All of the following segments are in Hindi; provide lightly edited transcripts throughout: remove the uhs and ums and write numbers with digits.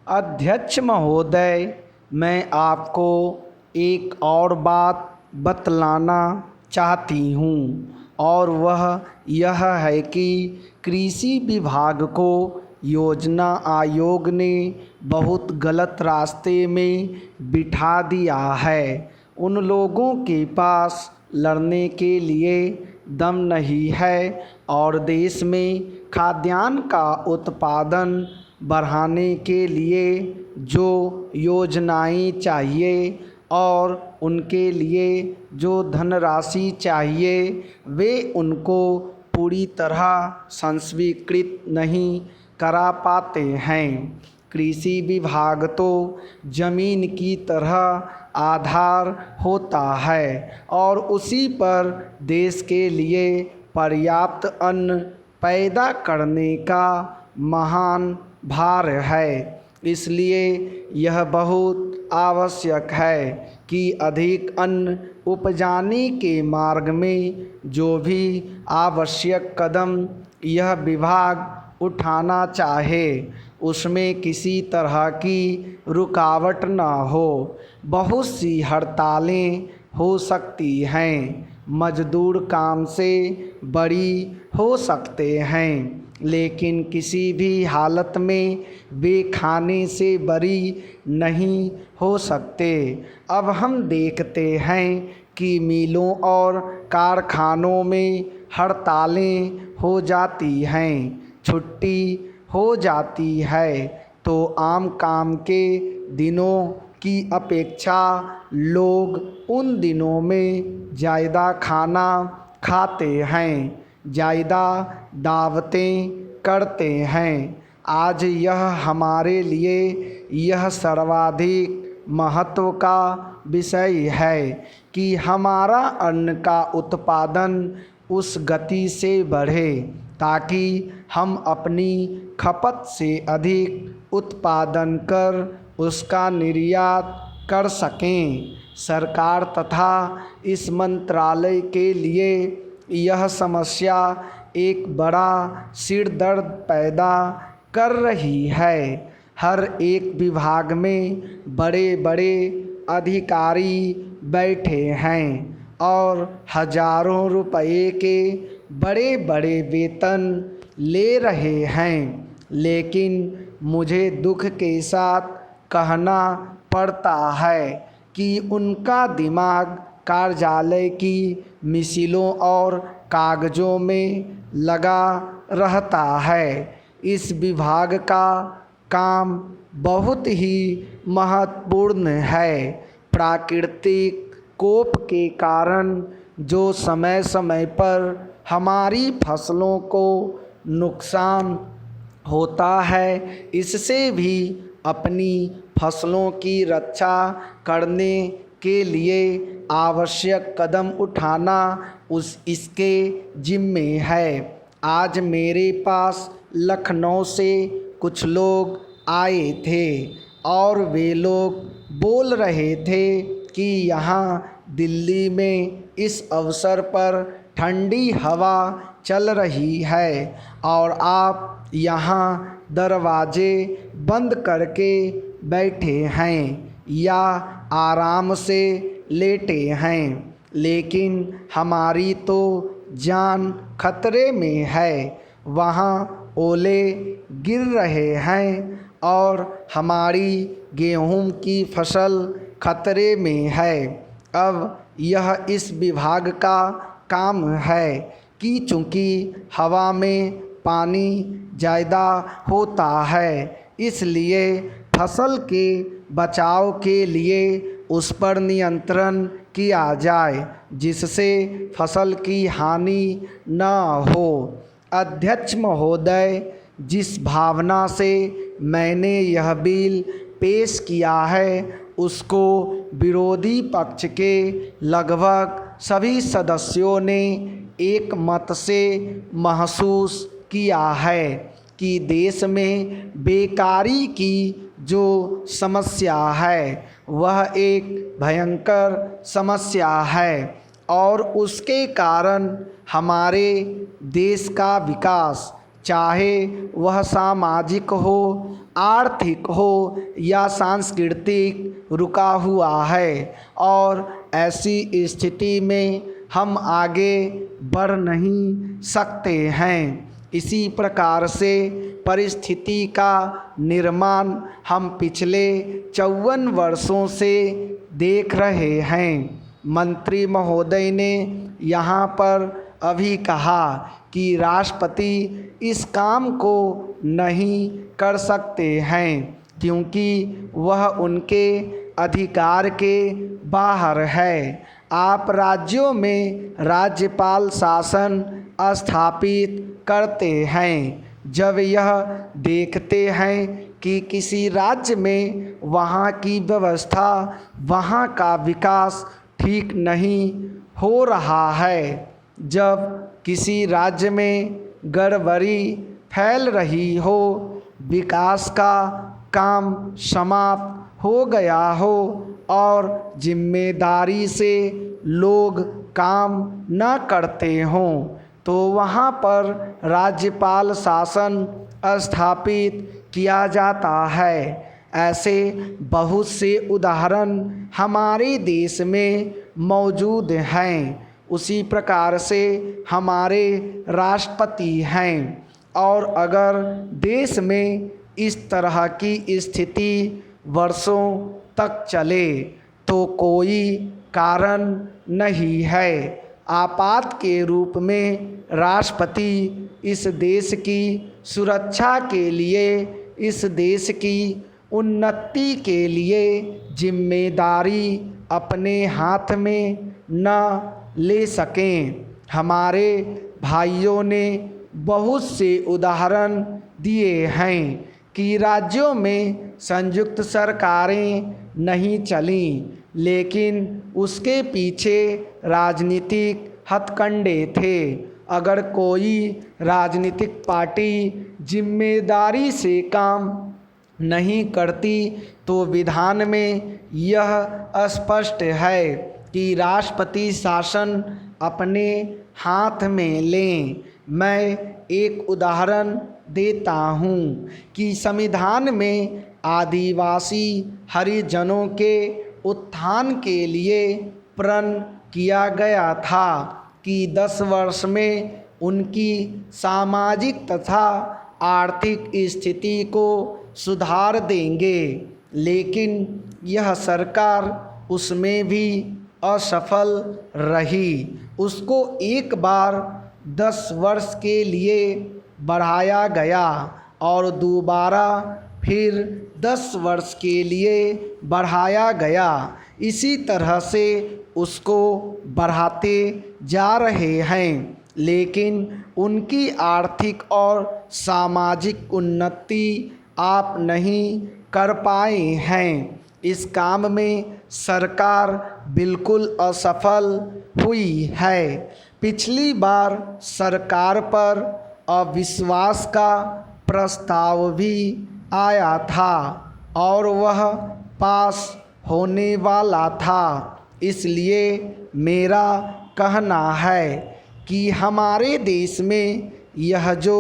अध्यक्ष महोदय, मैं आपको एक और बात बतलाना चाहती हूँ और वह यह है कि कृषि विभाग को योजना आयोग ने बहुत गलत रास्ते में बिठा दिया है। उन लोगों के पास लड़ने के लिए दम नहीं है और देश में खाद्यान्न का उत्पादन बढ़ाने के लिए जो योजनाएं चाहिए और उनके लिए जो धनराशि चाहिए वे उनको पूरी तरह संस्वीकृत नहीं करा पाते हैं। कृषि विभाग तो ज़मीन की तरह आधार होता है और उसी पर देश के लिए पर्याप्त अन्न पैदा करने का महान भार है। इसलिए यह बहुत आवश्यक है कि अधिक अन्न उपजाने के मार्ग में जो भी आवश्यक कदम यह विभाग उठाना चाहे उसमें किसी तरह की रुकावट न हो। बहुत सी हड़तालें हो सकती हैं, मजदूर काम से बरी हो सकते हैं, लेकिन किसी भी हालत में वे खाने से बरी नहीं हो सकते। अब हम देखते हैं कि मिलों और कारखानों में हड़तालें हो जाती हैं, छुट्टी हो जाती है, तो आम काम के दिनों की अपेक्षा लोग उन दिनों में ज़्यादा खाना खाते हैं, ज़्यादा दावतें करते हैं। आज यह हमारे लिए यह सर्वाधिक महत्व का विषय है कि हमारा अन्न का उत्पादन उस गति से बढ़े ताकि हम अपनी खपत से अधिक उत्पादन कर उसका निर्यात कर सकें। सरकार तथा इस मंत्रालय के लिए यह समस्या एक बड़ा सिरदर्द पैदा कर रही है। हर एक विभाग में बड़े बड़े अधिकारी बैठे हैं और हजारों रुपए के बड़े बड़े वेतन ले रहे हैं, लेकिन मुझे दुख के साथ कहना पड़ता है कि उनका दिमाग कार्यालय की मिसिलों और कागज़ों में लगा रहता है। इस विभाग का काम बहुत ही महत्वपूर्ण है। प्राकृतिक कोप के कारण जो समय समय पर हमारी फसलों को नुकसान होता है, इससे भी अपनी फसलों की रक्षा करने के लिए आवश्यक कदम उठाना इसके जिम्मे है। आज मेरे पास लखनऊ से कुछ लोग आए थे और वे लोग बोल रहे थे कि यहाँ दिल्ली में इस अवसर पर ठंडी हवा चल रही है और आप यहाँ दरवाजे बंद करके बैठे हैं या आराम से लेटे हैं, लेकिन हमारी तो जान खतरे में है। वहाँ ओले गिर रहे हैं और हमारी गेहूं की फसल खतरे में है। अब यह इस विभाग का काम है कि चूँकि हवा में पानी ज़्यादा होता है, इसलिए फसल के बचाव के लिए उस पर नियंत्रण किया जाए जिससे फसल की हानि न हो। अध्यक्ष महोदय, जिस भावना से मैंने यह बिल पेश किया है उसको विरोधी पक्ष के लगभग सभी सदस्यों ने एक मत से महसूस किया है कि देश में बेकारी की जो समस्या है वह एक भयंकर समस्या है और उसके कारण हमारे देश का विकास चाहे वह सामाजिक हो, आर्थिक हो या सांस्कृतिक, रुका हुआ है और ऐसी स्थिति में हम आगे बढ़ नहीं सकते हैं। इसी प्रकार से परिस्थिति का निर्माण हम पिछले 54 वर्षों से देख रहे हैं। मंत्री महोदय ने यहाँ पर अभी कहा कि राष्ट्रपति इस काम को नहीं कर सकते हैं क्योंकि वह उनके अधिकार के बाहर है। आप राज्यों में राज्यपाल शासन स्थापित करते हैं। जब यह देखते हैं कि किसी राज्य में वहाँ की व्यवस्था, वहाँ का विकास ठीक नहीं हो रहा है, जब किसी राज्य में गड़बड़ी फैल रही हो, विकास का काम समाप्त हो गया हो और जिम्मेदारी से लोग काम न करते हों, तो वहाँ पर राज्यपाल शासन स्थापित किया जाता है। ऐसे बहुत से उदाहरण हमारे देश में मौजूद हैं। उसी प्रकार से हमारे राष्ट्रपति हैं और अगर देश में इस तरह की स्थिति वर्षों तक चले तो कोई कारण नहीं है। आपात के रूप में राष्ट्रपति इस देश की सुरक्षा के लिए, इस देश की उन्नति के लिए जिम्मेदारी अपने हाथ में न ले सकें। हमारे भाइयों ने बहुत से उदाहरण दिए हैं कि राज्यों में संयुक्त सरकारें नहीं चलीं, लेकिन उसके पीछे राजनीतिक हथकंडे थे। अगर कोई राजनीतिक पार्टी जिम्मेदारी से काम नहीं करती तो विधान में यह स्पष्ट है कि राष्ट्रपति शासन अपने हाथ में लें। मैं एक उदाहरण देता हूँ कि संविधान में आदिवासी हरिजनों के उत्थान के लिए प्रण किया गया था कि 10 वर्ष में उनकी सामाजिक तथा आर्थिक स्थिति को सुधार देंगे, लेकिन यह सरकार उसमें भी असफल रही। उसको एक बार 10 वर्ष के लिए बढ़ाया गया और दोबारा फिर 10 वर्ष के लिए बढ़ाया गया। इसी तरह से उसको बढ़ाते जा रहे हैं, लेकिन उनकी आर्थिक और सामाजिक उन्नति आप नहीं कर पाए हैं। इस काम में सरकार बिल्कुल असफल हुई है। पिछली बार सरकार पर अविश्वास का प्रस्ताव भी आया था और वह पास होने वाला था। इसलिए मेरा कहना है कि हमारे देश में यह जो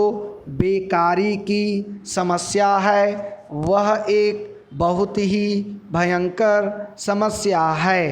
बेकारी की समस्या है वह एक बहुत ही भयंकर समस्या है।